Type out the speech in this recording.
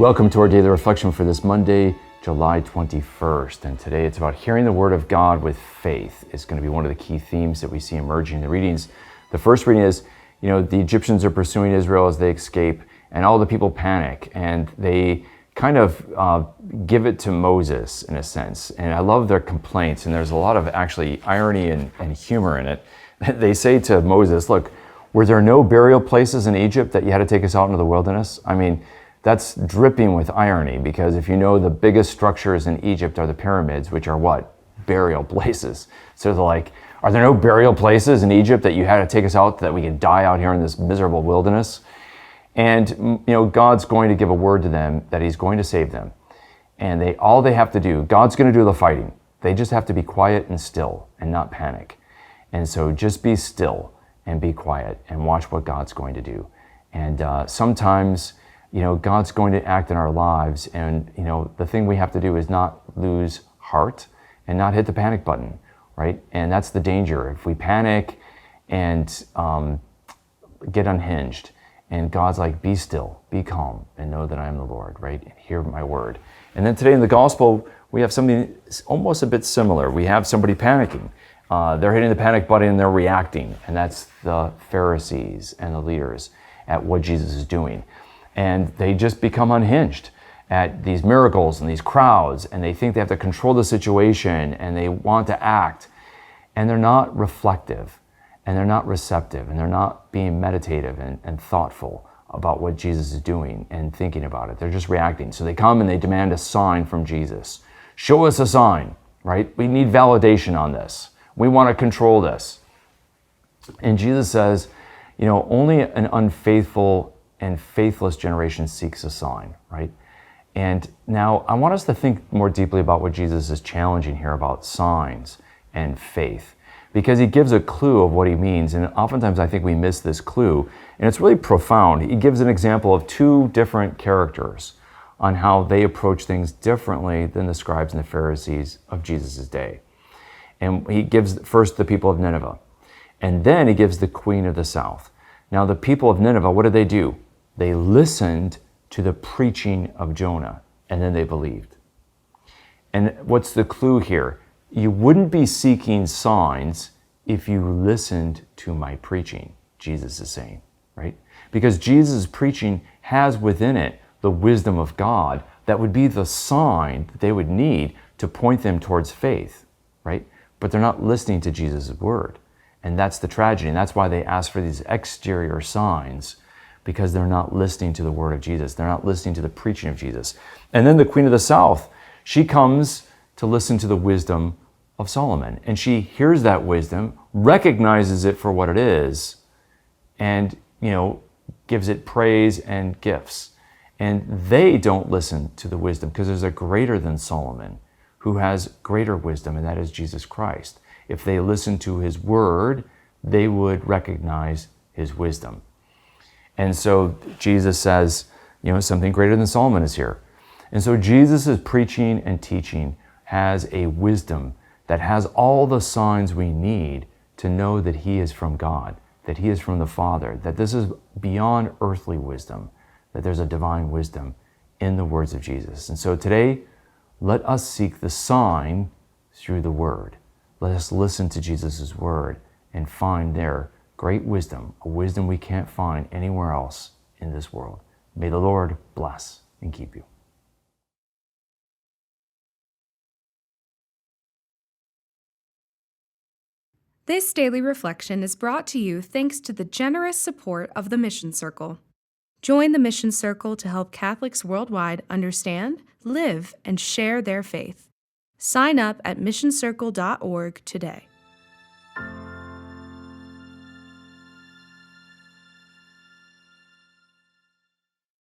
Welcome to our daily reflection for this Monday, July 21st. And today it's about hearing the word of God with faith. It's going to be one of the key themes that we see emerging in the readings. The first reading is, the Egyptians are pursuing Israel as they escape, and all the people panic, and they kind of give it to Moses in a sense. And I love their complaints, and there's a lot of actually irony and humor in it. They say to Moses, look, were there no burial places in Egypt that you had to take us out into the wilderness? I mean, that's dripping with irony, because if you know, the biggest structures in Egypt are the pyramids, which are what? Burial places. So they're like, are there no burial places in Egypt that you had to take us out that we could die out here in this miserable wilderness? And God's going to give a word to them that he's going to save them. And all they have to do, God's going to do the fighting. They just have to be quiet and still and not panic. And so just be still and be quiet and watch what God's going to do. And sometimes, God's going to act in our lives, and the thing we have to do is not lose heart and not hit the panic button, right? And that's the danger. If we panic and get unhinged, and God's like, be still, be calm, and know that I am the Lord, right? And hear my word. And then today in the gospel, we have something almost a bit similar. We have somebody panicking. They're hitting the panic button and they're reacting, and that's the Pharisees and the leaders at what Jesus is doing. And they just become unhinged at these miracles and these crowds, and they think they have to control the situation, and they want to act, and they're not reflective, and they're not receptive, and they're not being meditative and thoughtful about what Jesus is doing and thinking about it. They're just reacting. So they come and they demand a sign from Jesus. Show us a sign, right? We need validation on this. We want to control this. And Jesus says, only an unfaithful and faithless generation seeks a sign, right? And now I want us to think more deeply about what Jesus is challenging here about signs and faith, because he gives a clue of what he means. And oftentimes I think we miss this clue, and it's really profound. He gives an example of two different characters on how they approach things differently than the scribes and the Pharisees of Jesus' day. And he gives first the people of Nineveh, and then he gives the queen of the south. Now the people of Nineveh, what did they do? They listened to the preaching of Jonah, and then they believed. And what's the clue here? You wouldn't be seeking signs if you listened to my preaching, Jesus is saying, right? Because Jesus' preaching has within it the wisdom of God that would be the sign that they would need to point them towards faith, right? But they're not listening to Jesus' word. And that's the tragedy. And that's why they ask for these exterior signs, because they're not listening to the word of Jesus. They're not listening to the preaching of Jesus. And then the queen of the south, she comes to listen to the wisdom of Solomon. And she hears that wisdom, recognizes it for what it is, and, gives it praise and gifts. And they don't listen to the wisdom, because there's a greater than Solomon who has greater wisdom, and that is Jesus Christ. If they listen to his word, they would recognize his wisdom. And so Jesus says, something greater than Solomon is here. And so Jesus' preaching and teaching has a wisdom that has all the signs we need to know that he is from God, that he is from the Father, that this is beyond earthly wisdom, that there's a divine wisdom in the words of Jesus. And so today, let us seek the sign through the word. Let us listen to Jesus' word and find there great wisdom, a wisdom we can't find anywhere else in this world. May the Lord bless and keep you. This daily reflection is brought to you thanks to the generous support of the Mission Circle. Join the Mission Circle to help Catholics worldwide understand, live, and share their faith. Sign up at missioncircle.org today.